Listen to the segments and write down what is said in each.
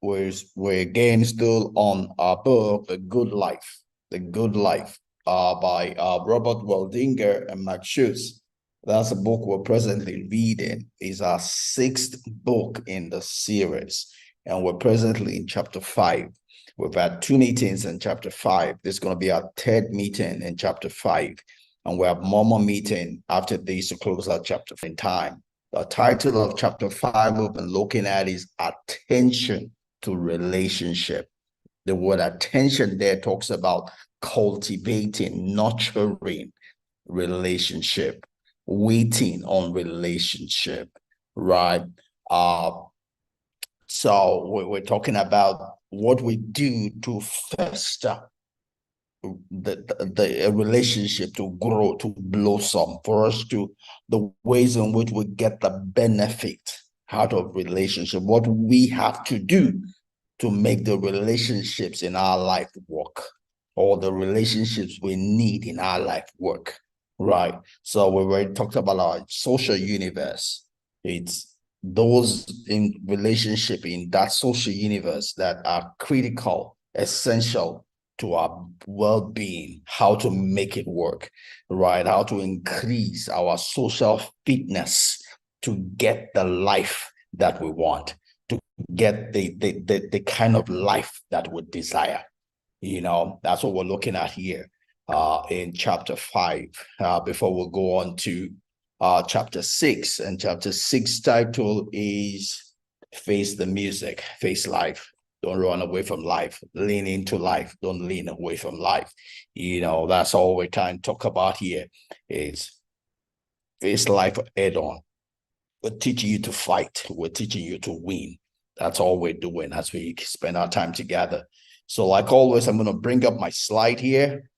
we're again still on our book, The Good Life, The Good Life, by Robert Waldinger and Max Schutz. That's a book we're presently reading. It's our sixth book in the series, and we're presently in chapter 5. We've had 2 meetings in chapter 5. This is going to be our 3rd meeting in chapter 5, and we have more meeting after this to close our chapter in time. The title of chapter 5 we've been looking at is Attention to Relationship. The word attention there talks about cultivating, nurturing relationship, waiting on relationship, right? So we're talking about what we do to foster the relationship to grow, to blossom, for us to the ways in which we get the benefit out of relationship, what we have to do to make the relationships in our life work, or the relationships we need in our life work, right? So we already talked about our social universe. It's those in relationship in that social universe that are critical, essential to our well-being, how to make it work, right? How to increase our social fitness to get the life that we want, to get the kind of life that we desire. That's what we're looking at here in chapter 5, before we go on to chapter 6. And chapter 6 title is Face the Music, Face Life. Don't run away from life. Lean into life. Don't lean away from life. That's all we're trying to talk about here is face life head on. We're teaching you to fight. We're teaching you to win. That's all we're doing as we spend our time together. So like always, I'm going to bring up my slide here.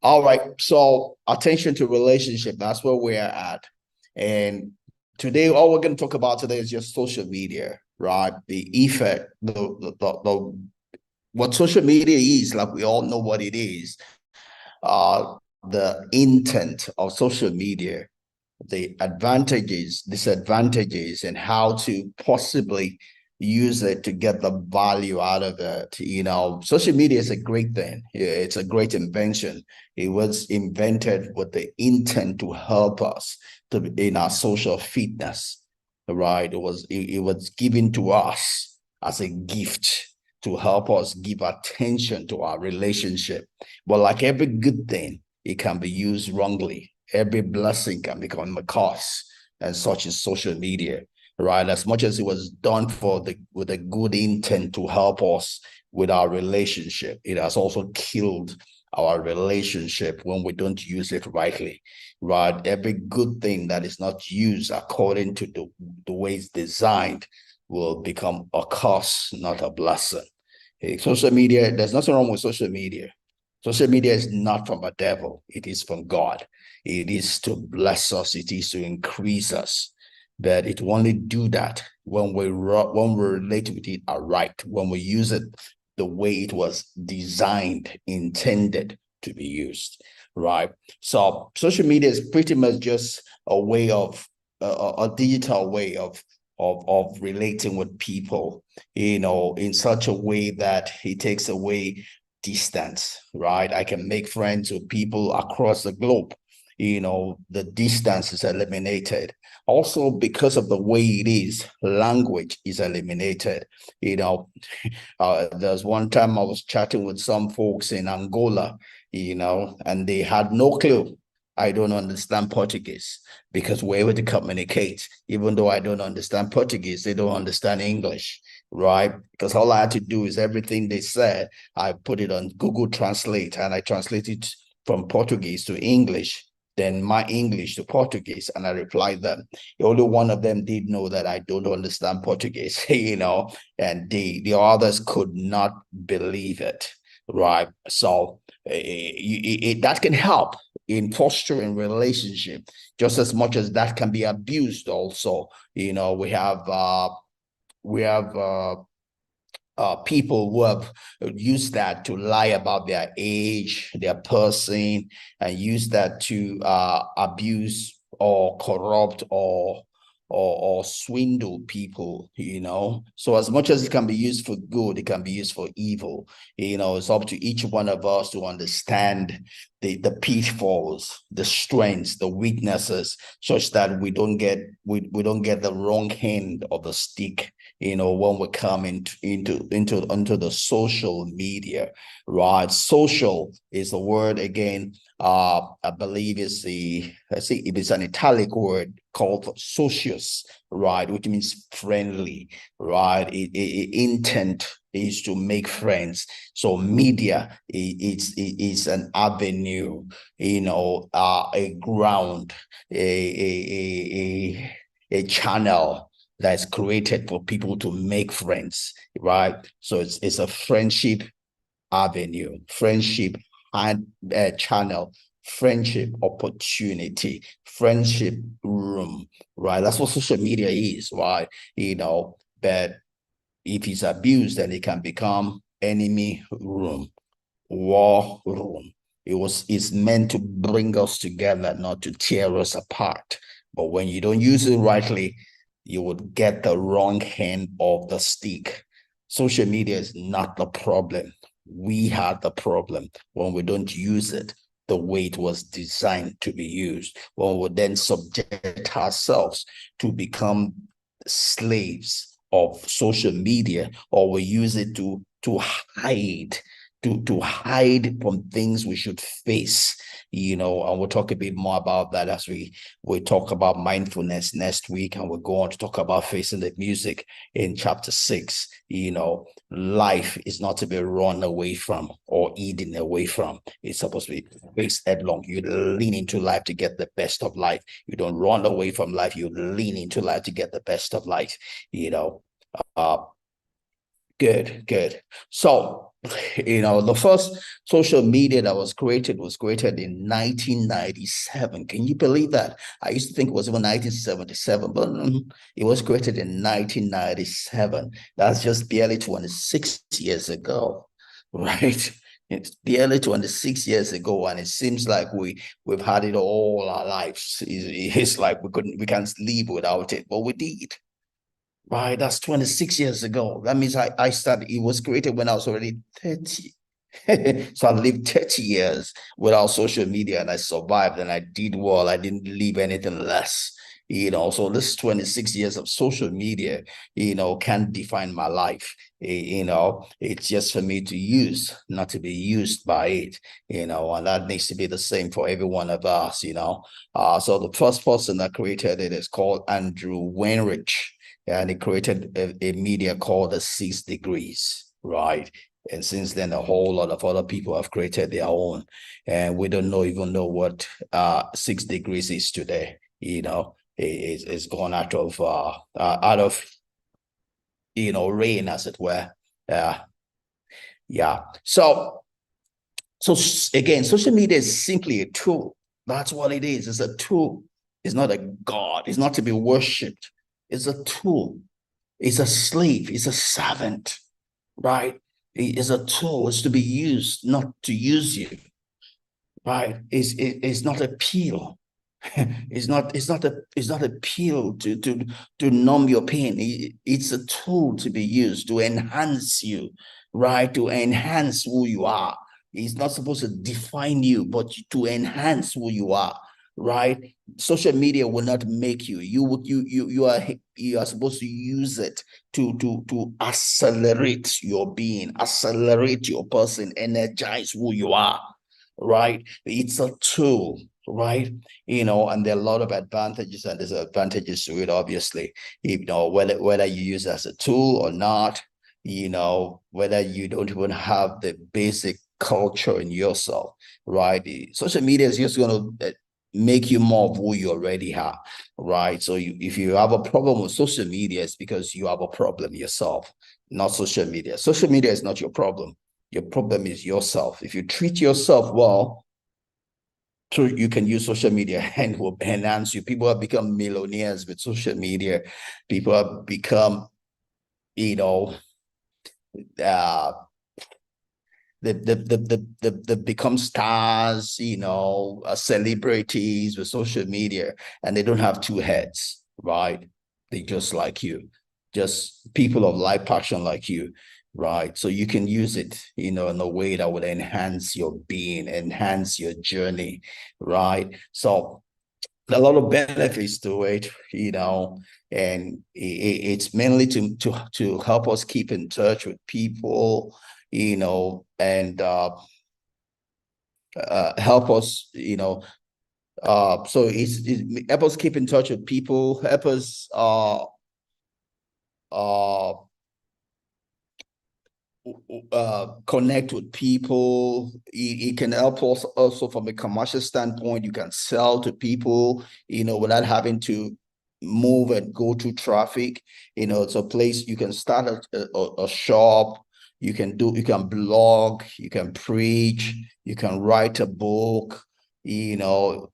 All right. So attention to relationship. That's where we're at. And today, all we're going to talk about today is just social media, right? The effect, what social media is, like we all know what it is. The intent of social media, the advantages, disadvantages, and how to possibly use it to get the value out of it. Social media is a great thing. It's a great invention. It was invented with the intent to help us in our social fitness, right? It was given to us as a gift to help us give attention to our relationship. But like every good thing, it can be used wrongly. Every blessing can become a curse, and such is social media, right? As much as it was done with a good intent to help us with our relationship, it has also killed our relationship when we don't use it rightly, right? Every good thing that is not used according to the way it's designed will become a curse, not a blessing. Social media, there's nothing wrong with social media. Social media is not from the devil. It is from God. It is to bless us. It is to increase us. But it will only do that when we relate with it aright, when we use it the way it was designed, intended to be used, right? So social media is pretty much just a way of a digital way of relating with people, in such a way that it takes away distance, right? I can make friends with people across the globe. The distance is eliminated. Also, because of the way it is, language is eliminated. There's one time I was chatting with some folks in Angola, and they had no clue. I don't understand Portuguese, because we're able to communicate. Even though I don't understand Portuguese, they don't understand English, right? Because all I had to do is everything they said, I put it on Google Translate, and I translate it from Portuguese to English, then my English to Portuguese, and I replied them. Only one of them did know that I don't understand Portuguese, and the others could not believe it, right? So that can help in fostering relationship just as much as that can be abused also. We have people who have used that to lie about their age, their person, and use that to abuse or corrupt or or swindle people, So as much as it can be used for good, it can be used for evil. It's up to each one of us to understand the pitfalls, the strengths, the weaknesses, such that we don't get the wrong end of the stick, when we come into the social media, right? Social is the word again. I believe it is an Italic word called socius, right? Which means friendly, right? Intent is to make friends. So media is an avenue, a ground, a channel that's created for people to make friends, right? So it's a friendship avenue, friendship and channel, friendship opportunity, friendship room, right? That's what social media is, right? But if it's abused, then it can become enemy room, war room. It's meant to bring us together, not to tear us apart. But when you don't use it rightly, you would get the wrong end of the stick. Social media is not the problem. We had the problem when we don't use it the way it was designed to be used, when we then subject ourselves to become slaves of social media, or we use it to hide, to hide from things we should face, and we'll talk a bit more about that as we talk about mindfulness next week, and we'll go on to talk about facing the music in chapter 6. Life is not to be run away from or eaten away from. It's supposed to be faced headlong. You lean into life to get the best of life. You don't run away from life. You lean into life to get the best of life. Uh, Good. So, the first social media that was created in 1997. Can you believe that? I used to think it was even 1977, but it was created in 1997. That's just barely 26 years ago, right? It's barely 26 years ago, and it seems like we've had it all our lives. It's like we can't live without it, but we did. Right, that's 26 years ago. That means I started, it was created when I was already 30. So I lived 30 years without social media and I survived and I did well. I didn't leave anything less. So this 26 years of social media, can't define my life. It's just for me to use, not to be used by it, and that needs to be the same for every one of us. So the first person that created it is called Andrew Weinrich, and he created a media called the 6 Degrees, right? And since then, a whole lot of other people have created their own, and we don't even know what 6 degrees is today. It's gone out of reign, as it were. Yeah. So again, social media is simply a tool. That's what it is. It's a tool. It's not a god. It's not to be worshipped. It's a tool. It's a slave. It's a servant, right? It is a tool. It's to be used, not to use you, right? It's not a pill. It's not a pill to numb your pain. It's a tool to be used to enhance you, right? To enhance who you are. It's not supposed to define you, but to enhance who you are, right? Social media will not make you. You are supposed to use it to accelerate your being, accelerate your person, energize who you are, right? It's a tool, right? And there are a lot of advantages and disadvantages to it, obviously. Whether you use it as a tool or not, whether you don't even have the basic culture in yourself, right? Social media is just going to make you more of who you already are, right? So if you have a problem with social media, it's because you have a problem yourself, not social media. Social media is not your problem. Your problem is yourself. If you treat yourself well, so you can use social media and will enhance you. People have become millionaires with social media. People have become, uh, they become stars, celebrities with social media, and they don't have two heads, right? They just like you, just people of like passion like you, right? So you can use it, in a way that would enhance your being, enhance your journey, right? So a lot of benefits to it, and it's mainly to help us keep in touch with people, and help us, so it help us keep in touch with people, help us uh connect with people. It can help us also from a commercial standpoint. You can sell to people, without having to move and go through traffic. It's a place you can start a shop. You can blog, you can preach, you can write a book. You know,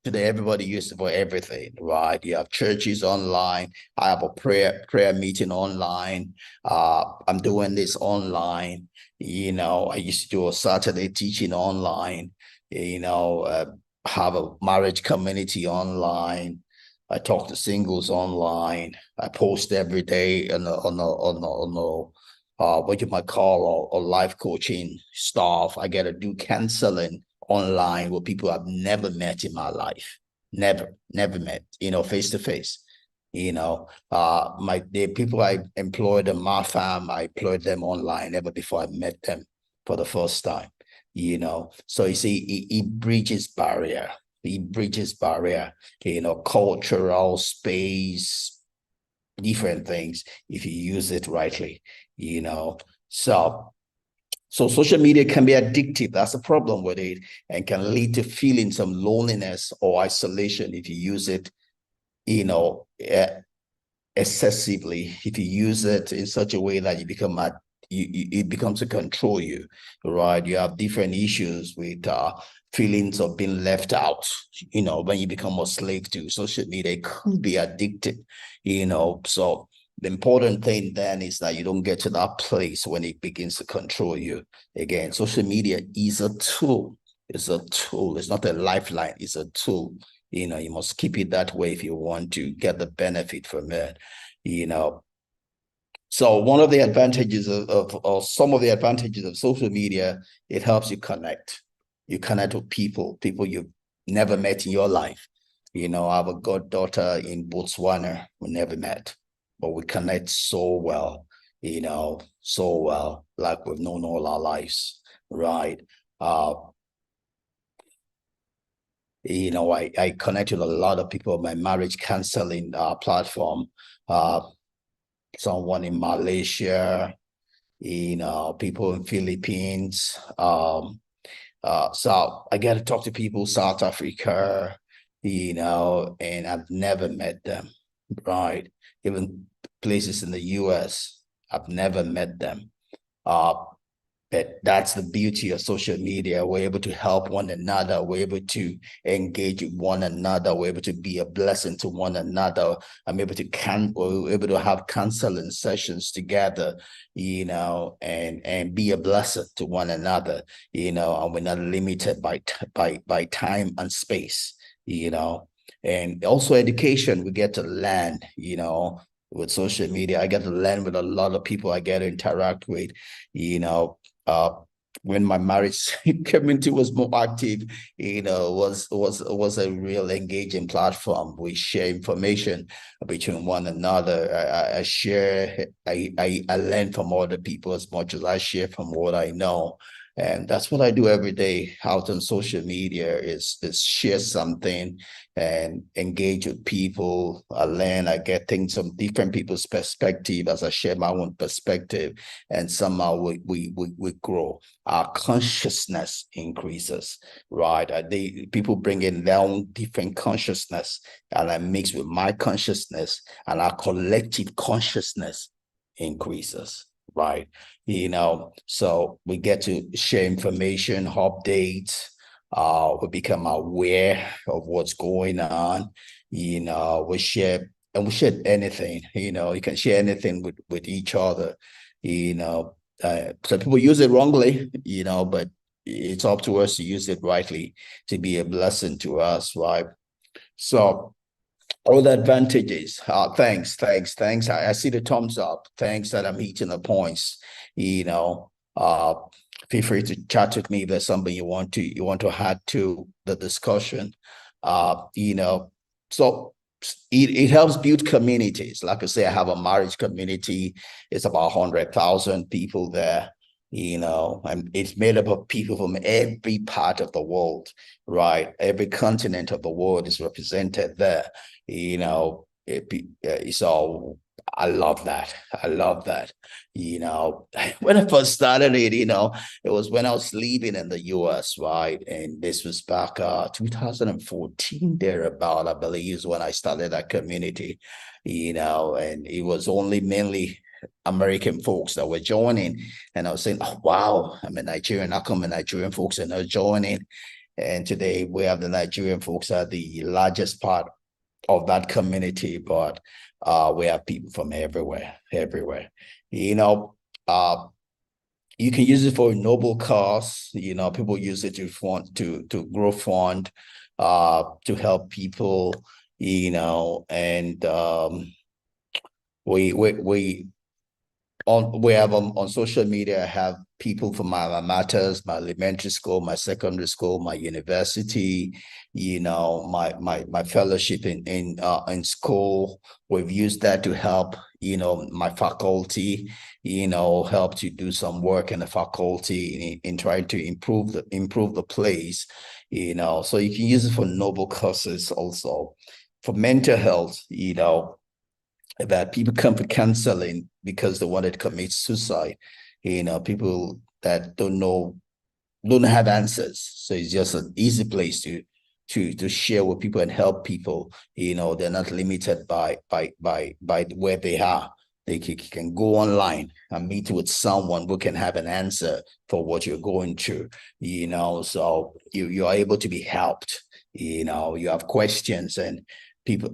Today, everybody uses it for everything, right? You have churches online. I have a prayer meeting online. I'm doing this online. I used to do a Saturday teaching online. Have a marriage community online. I talk to singles online. I post every day on what you might call a life coaching stuff. I get to do counseling online with people I've never met in my life. Never met, face to face. The people I employed in my farm, I employed them online ever before I met them for the first time. So you see, it bridges barrier. It bridges barrier, cultural space, different things if you use it rightly, you know. So social media can be addictive. That's the problem with it, and can lead to feeling some loneliness or isolation if you use it, you know, eh, excessively. If you use it in such a way that it becomes to control you, right? You have different issues with feelings of being left out. When you become a slave to social media, it could be addictive. So the important thing then is that you don't get to that place when it begins to control you. Again, social media is a tool. It's a tool. It's not a lifeline. It's a tool. You must keep it that way if you want to get the benefit from it. you know so one of the advantages or some of the advantages of social media, it helps you connect with people you've never met in your life. I have a goddaughter in Botswana we never met, but we connect so well, so well, like we've known all our lives, right? uh I connect with a lot of people on my marriage counseling platform. Someone in Malaysia, people in Philippines. So I get to talk to people South Africa, and I've never met them, right? Even places in the US, I've never met them. Uh, but that's the beauty of social media. We're able to help one another. We're able to engage with one another. We're able to be a blessing to one another. We're able to have counseling sessions together, and be a blessing to one another, and we're not limited by time and space, and also education. We get to learn, with social media. I get to learn with a lot of people I get to interact with, you know, uh, when my marriage community was more active, was a real engaging platform. We share information between one another. I share, I learn from other people as much as I share from what I know. And that's what I do every day out on social media is share something and engage with people. I learn, I get things from different people's perspective as I share my own perspective, and somehow we grow. Our consciousness increases, right? People bring in their own different consciousness, and I mix with my consciousness, and our collective consciousness increases, right? So we get to share information, updates. We become aware of what's going on. We share anything. You can share anything with each other. So people use it wrongly, but it's up to us to use it rightly to be a blessing to us, right? So All the advantages. Thanks. I see the thumbs up. Thanks that I'm hitting the points. You know, feel free to chat with me if there's something you want to add to the discussion. You know, so it helps build communities. Like I say, I have a marriage community. It's about 100,000 people there. And it's made up of people from every part of the world, right? Every continent of the world is represented there. So I love that. I love that. When I first started it, it was when I was living in the US, right? And this was back 2014, thereabout, I believe, is when I started that community, and it was only mainly American folks that were joining. And I was saying, oh, wow, I'm a Nigerian. How come Nigerian folks are not joining? And today we have the Nigerian folks are the largest part of that community, but we have people from everywhere. You know, uh, you can use it for a noble cause. People use it to fund to grow fund, to help people. And we we have on social media. I have people from my matters, my elementary school, my secondary school, my university, my fellowship in school. We've used that to help, my faculty, help to do some work in the faculty in trying to improve the place, so you can use it for noble causes also. For mental health, that people come for counseling because they wanted to commit suicide. People that don't have answers. So it's just an easy place to share with people and help people. They're not limited by where they are. They can go online and meet with someone who can have an answer for what you're going through. So you're able to be helped. You have questions and people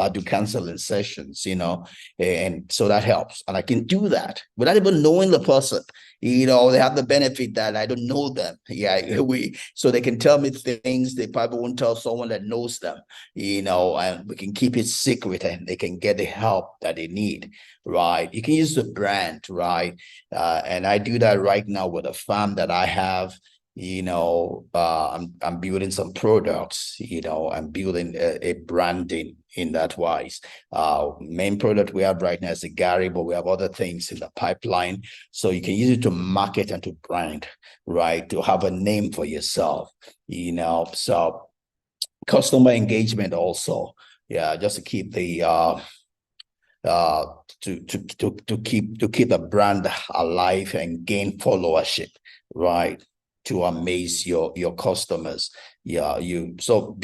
I do counseling sessions, and so that helps. And I can do that without even knowing the person. They have the benefit that I don't know them. Yeah, so they can tell me things they probably won't tell someone that knows them, and we can keep it secret and they can get the help that they need, right? You can use the brand, right? And I do that right now with a farm that I have. I'm building some products. I'm building a branding in that wise. Main product we have right now is the Gary, but we have other things in the pipeline. So you can use it to market and to brand, right? To have a name for yourself. So customer engagement also. Yeah, just to keep the uh to keep the brand alive and gain followership, right? To amaze your customers. Yeah, so